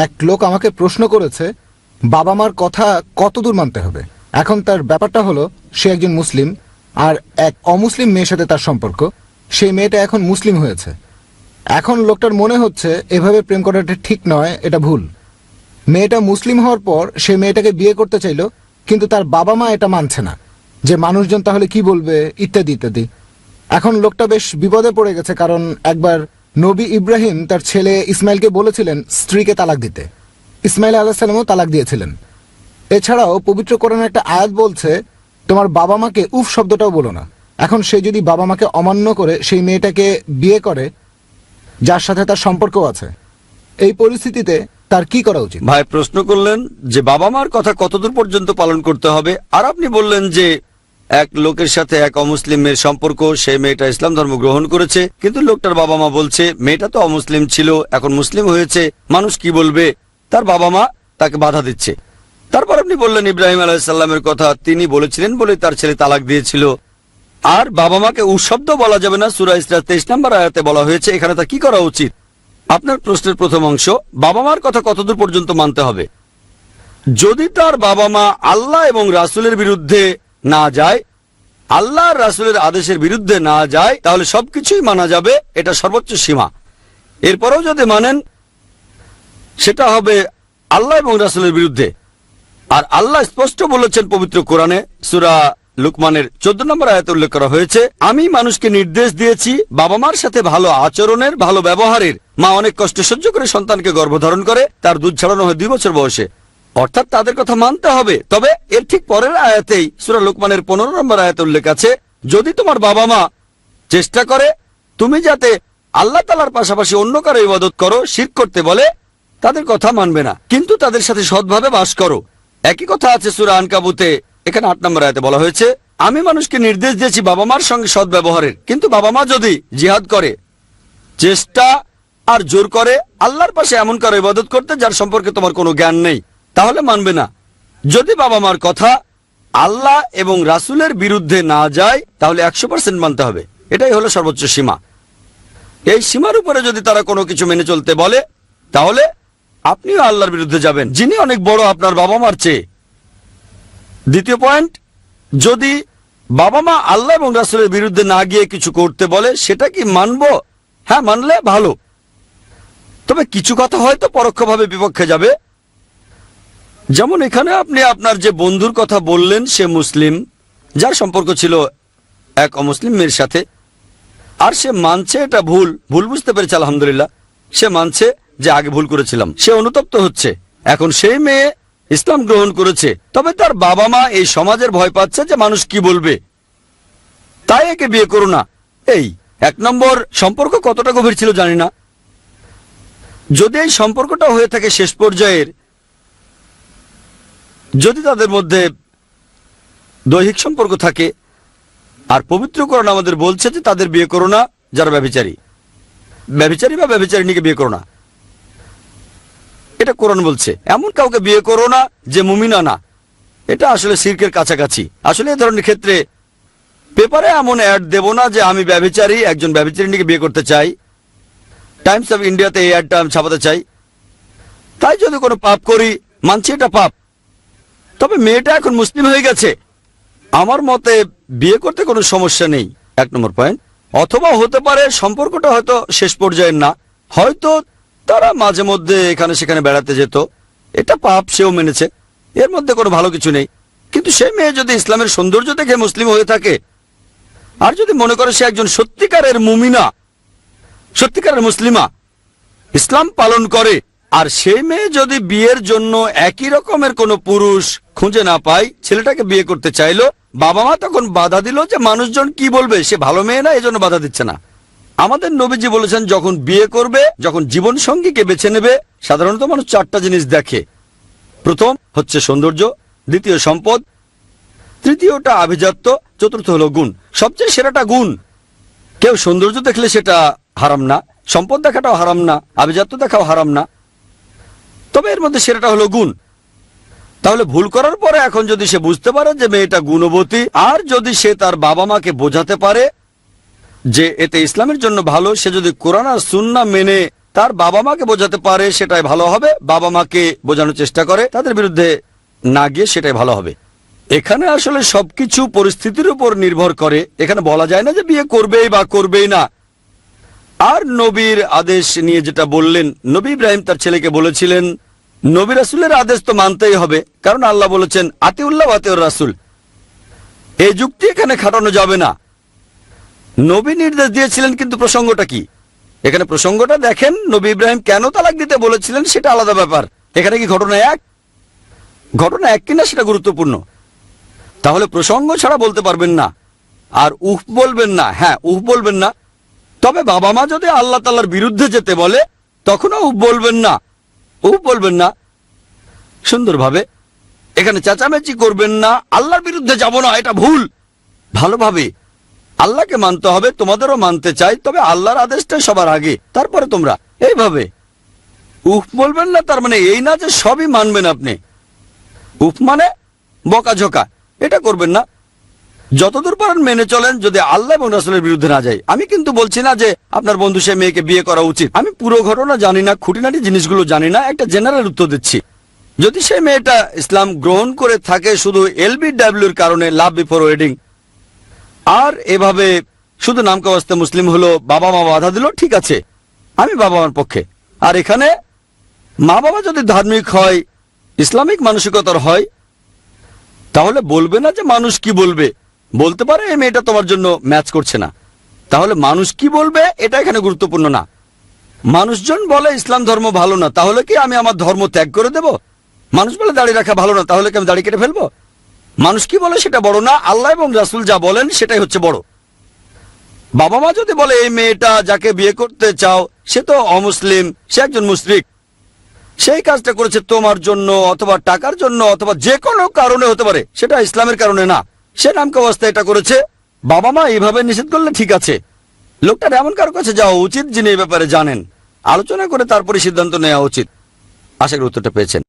এক লোক আমাকে প্রশ্ন করেছে বাবা মার কথা কতদূর মানতে হবে। এখন তার ব্যাপারটা হলো, সে একজন মুসলিম, আর এক অমুসলিম মেয়ের সাথে তার সম্পর্ক। সেই মেয়েটা এখন মুসলিম হয়েছে। এখন লোকটার মনে হচ্ছে এভাবে প্রেম করাটা ঠিক নয়, এটা ভুল। মেয়েটা মুসলিম হওয়ার পর সে মেয়েটাকে বিয়ে করতে চাইল, কিন্তু তার বাবা মা এটা মানছে না, যে মানুষজন তাহলে কি বলবে, ইত্যাদি ইত্যাদি। এখন লোকটা বেশ বিপদে পড়ে গেছে, কারণ একবার নবী ইব্রাহিম তার ছেলে ইসমাইলকে বলেছিলেন স্ত্রীকে তালাক দিতে। ইসমাইল আলাইহিস সালামও তালাক দিয়েছিলেন। এছাড়াও পবিত্র কোরআনে একটা আয়াত বলছে, তোমার বাবা মাকে উফ শব্দটাও বলো না। এখন সে যদি বাবা মাকে অমান্য করে সেই মেয়েটাকে বিয়ে করে যার সাথে তার সম্পর্ক আছে, এই পরিস্থিতিতে তার কি করা উচিত? ভাই প্রশ্ন করলেন যে বাবা মার কথা কতদূর পর্যন্ত পালন করতে হবে, আর আপনি বললেন যে এক লোকের সাথে এক অমুসলিম মেয়ের সম্পর্ক, সেই মেয়েটা ইসলাম ধর্ম গ্রহণ করেছে, কিন্তু লোকটার বাবা মা বলছে মেয়েটা তো অমুসলিম ছিল, এখন মুসলিম হয়েছে, মানুষ কি বলবে, তার বাবা মা তাকে বাধা দিচ্ছে। তারপর আপনি বললেন ইব্রাহিম আলাইহিস সালামের কথা, তিনি বলেছিলেন বলে তার ছেলে তালাক দিয়েছিল, আর বাবা মাকে উশব্দ বলা যাবে না, সূরা ইসরা 23 নম্বর আয়াতে বলা হয়েছে। এখানে তার কি করা উচিত? আপনার প্রশ্নের প্রথম অংশ, বাবা মার কথা কতদূর পর্যন্ত মানতে হবে। যদি তার বাবা মা আল্লাহ এবং রাসূলের বিরুদ্ধে না যায়, আল্লাহ আর রাসূলের আদেশের বিরুদ্ধে না যায়, তাহলে সবকিছুই মানা যাবে, এটা সর্বোচ্চ সীমা। এরপরেও যদি মানেন, সেটা হবে আল্লাহ এবং রাসূলের বিরুদ্ধে। আর আল্লাহ স্পষ্ট বলেছেন পবিত্র কোরআনে, সূরা লুকমানের 14 নম্বর আয়াতে উল্লেখ করা হয়েছে, আমি মানুষকে নির্দেশ দিয়েছি বাবা মার সাথে ভালো আচরণের, ভালো ব্যবহারের। মা অনেক কষ্ট সহ্য করে সন্তানকে গর্ভধারণ করে, তার দুধ ছাড়ানো হয় 2 বছর বয়সে, অর্থাৎ তাদের কথা মানতে হবে। তবে এর ঠিক পরের আয়াতেই সূরা লুকমানের 15 নম্বর আয়াতে উল্লেখ আছে, যদি তোমার বাবা মা চেষ্টা করে তুমি যাতে আল্লাহ তাআলার পাশাপাশি অন্য কারো ইবাদত করো, শিরক করতে বলে, তাদের কথা মানবে না, কিন্তু তাদের সাথে সৎভাবে বাস করো। একই কথা আছে সূরা আনকাবুতে, এখানে 8 নম্বর আয়াতে বলা হয়েছে, আমি মানুষকে নির্দেশ দিয়েছি বাবা মার সঙ্গে সৎ ব্যবহারের, কিন্তু বাবা মা যদি জিহাদ করে, চেষ্টা আর জোর করে আল্লাহর পাশে এমন কারো ইবাদত করতে যার সম্পর্কে তোমার কোনো জ্ঞান নেই, তাহলে মানবে না। যদি বাবা মার কথা আল্লাহ এবং রাসূলের বিরুদ্ধে না যায়, তাহলে 100% মানতে হবে। এটাই হলো সর্বোচ্চ সীমা। এই সীমার উপরে যদি তারা কোনো কিছু মেনে চলতে বলে, তাহলে আপনিও আল্লাহর বিরুদ্ধে যাবেন, যিনি অনেক বড় আপনার বাবা মার চেয়ে। দ্বিতীয় পয়েন্ট, যদি বাবা মা আল্লাহ এবং রাসূলের বিরুদ্ধে না গিয়ে কিছু করতে বলে, সেটা কি মানবো? হ্যাঁ, মানলে ভালো। তবে কিছু কথা হয়তো পরোক্ষভাবে বিপক্ষে যাবে। যেমন এখানে আপনি আপনার যে বন্ধুর কথা বললেন, সে মুসলিম, যার সম্পর্ক ছিল এক অমুসলিম মেয়ের সাথে, আর সে মানছে এটা ভুল, ভুল বুঝতে পেরেছে, আলহামদুলিল্লাহ, সে মানছে যে আগে ভুল করেছিলাম, সে অনুতপ্ত হচ্ছে। এখন সেই মেয়ে ইসলাম গ্রহণ করেছে, তবে তার বাবা মা এই সমাজের ভয় পাচ্ছে যে মানুষ কি বলবে, তাই একে বিয়ে করো না। এই 1 নম্বর, সম্পর্ক কতটা গভীর ছিল জানি না। যদি এই সম্পর্কটা হয়ে থাকে শেষ পর্যায়ের, যদি তাদের মধ্যে দৈহিক সম্পর্ক থাকে, আর পবিত্র কোরআন আমাদের বলছে যে তাদের বিয়ে করো না যারা ব্যভিচারী বা ব্যভিচারিণীকে বিয়ে করো না, এটা কোরআন বলছে। এমন কাউকে বিয়ে করো না যে মুমিনা না, এটা আসলে শিরকের কাছাকাছি। আসলে এই ধরনের ক্ষেত্রে পেপারে এমন অ্যাড দেব না যে আমি ব্যভিচারী, একজন ব্যভিচারিণীকে বিয়ে করতে চাই, টাইমস অফ ইন্ডিয়াতে এই অ্যাডটা আমি ছাপাতে চাই। তাই যদি কোনো পাপ করি, মানছি এটা পাপ, তবে মেয়েটা এখন মুসলিম হয়ে গেছে, আমার মতে বিয়ে করতে কোনো সমস্যা নেই। 1 নম্বর পয়েন্ট। অথবা হতে পারে সম্পর্কটা হয়তো শেষ পর্যায়ের না, হয়তো তারা মাঝে মধ্যে এখানে সেখানে বেড়াতে যেত, এটা পাপ, সেও মেনেছে, এর মধ্যে কোনো ভালো কিছু নেই। কিন্তু সেই মেয়ে যদি ইসলামের সৌন্দর্য দেখে মুসলিম হয়ে থাকে, আর যদি মনে করে সে একজন সত্যিকারের মুমিনা, সত্যিকারের মুসলিমা, ইসলাম পালন করে, আর সেই মেয়ে যদি বিয়ের জন্য একই রকমের কোনো পুরুষ খুঁজে না পায়, ছেলেটাকে বিয়ে করতে চাইলো, বাবা মা তখন বাধা দিল যে মানুষজন কি বলবে, সে ভালো মেয়ে না, এজন্য বাধা দিচ্ছে না। আমাদের নবীজি বলেছেন, যখন বিয়ে করবে, যখন জীবন সঙ্গীকে বেছে নেবে, সাধারণত মানুষ 4টা জিনিস দেখে। প্রথম হচ্ছে সৌন্দর্য, দ্বিতীয় সম্পদ, তৃতীয়টা আভিজাত্য, চতুর্থ হলো গুণ। সবচেয়ে সেরাটা গুণ। কেউ সৌন্দর্য দেখলে সেটা হারাম না, সম্পদ দেখাটাও হারাম না, আভিজাত্য দেখাও হারাম না, তবে এর মধ্যে সেরাটা হলো গুণ। তাহলে ভুল করার পরে এখন যদি সে বুঝতে পারে যে মেয়েটা গুণবতী, আর যদি সে তার বাবা মাকে বোঝাতে পারে যে এতে ইসলামের জন্য ভালো, সে যদি কোরআন আর সুন্নাহ মেনে তার বাবা মাকে বোঝাতে পারে সেটাই ভালো হবে, বাবা মাকে বোঝানোর চেষ্টা করে, তাদের বিরুদ্ধে না গিয়ে সেটাই ভালো হবে। এখানে আসলে সবকিছু পরিস্থিতির উপর নির্ভর করে। এখানে বলা যায় না যে বিয়ে করবেই বা করবেই না। আর নবীর আদেশ নিয়ে যেটা বললেন, নবী ইব্রাহিম তার ছেলেকে বলেছিলেন নবী রাসূলের আদেশ তো মানতেই হবে, কারণ আল্লাহ বলেছেন আতিউল্লাহ ওয়া আতিউর রাসূল। এই যুক্তি এখানে খাটানো যাবে না। নবী নির্দেশ দিয়েছিলেন, কিন্তু প্রসঙ্গটা কি? এখানে প্রসঙ্গটা দেখেন, নবী ইব্রাহিম কেন তালাক দিতে বলেছিলেন সেটা আলাদা ব্যাপার। এখানে কি ঘটনা এক? ঘটনা এক কিনা সেটা গুরুত্বপূর্ণ। তাহলে প্রসঙ্গ ছাড়া বলতে পারবেন না, আর উহ বলবেন না। হ্যাঁ, উহ বলবেন না। তবে বাবা মা যদি আল্লাহ তাআলার বিরুদ্ধে যেতে বলে তখনও উহ বলবেন না, উহ বলবেন না সুন্দরভাবে। এখানে চেঁচামেচি করবেন না, আল্লাহর বিরুদ্ধে যাব না, এটা ভুল। ভালোভাবে আল্লাহকে মানতে হবে, তোমাদেরও মানতে চাই, তবে আল্লাহর আদেশটা সবার আগে, তারপরে তোমরা। এইভাবে উফ বলবেন না, তার মানে এই না যে সবই মানবেন আপনি। উফ মানে বকাঝকা, এটা করবেন না। যতদূর পারেন মেনে চলেন, যদি আল্লাহ এবং রাসূলের বিরুদ্ধে না যায়। আমি কিন্তু বলছি না যে আপনার বন্ধু সে মেয়েকে বিয়ে করা উচিত। আমি পুরো ঘটনা জানি না, খুঁটিনাটি জিনিসগুলো জানি না, একটা জেনারেল উত্তর দিচ্ছি। যদি সেই মেয়েটা ইসলাম গ্রহণ করে থাকে শুধু LBWর কারণে, লাভ বিফোর ওয়েডিং, আর এভাবে শুধু নামকে বাস্তে মুসলিম হলো, বাবা মা বাধা দিল, ঠিক আছে, আমি বাবা মার পক্ষে। আর এখানে মা বাবা যদি ধার্মিক হয়, ইসলামিক মানসিকতার হয়, তাহলে বলবে না যে মানুষ কি বলবে। বলতে পারে এই মেয়েটা তোমার জন্য ম্যাচ করছে না। তাহলে মানুষ কি বলবে এটা এখানে গুরুত্বপূর্ণ না। মানুষজন বলে ইসলাম ধর্ম ভালো না, তাহলে কি আমি আমার ধর্ম ত্যাগ করে দেব? মানুষ বলে দাড়ি রাখা ভালো না, তাহলে কি আমি দাড়ি কেটে ফেলবো? মানুষ কি বলে সেটা বড় না, আল্লাহ এবং রাসূল যা বলেন সেটাই হচ্ছে বড়। বাবা মা যদি বলে এই মেয়েটা যাকে বিয়ে করতে চাও সে তো অমুসলিম, সে একজন মুশরিক, সেই কাজটা করেছে তোমার জন্য অথবা টাকার জন্য অথবা যে কোনো কারণে হতে পারে, সেটা ইসলামের কারণে না, সে নামকে অবস্থায় এটা করেছে, বাবা মা এইভাবে নিষেধ করলে ঠিক আছে। লোকটার এমন কারো কাছে যাওয়া উচিত যিনি এই ব্যাপারে জানেন, আলোচনা করে তারপরে সিদ্ধান্ত নেওয়া উচিত। আশা করি উত্তরটা পেয়েছেন।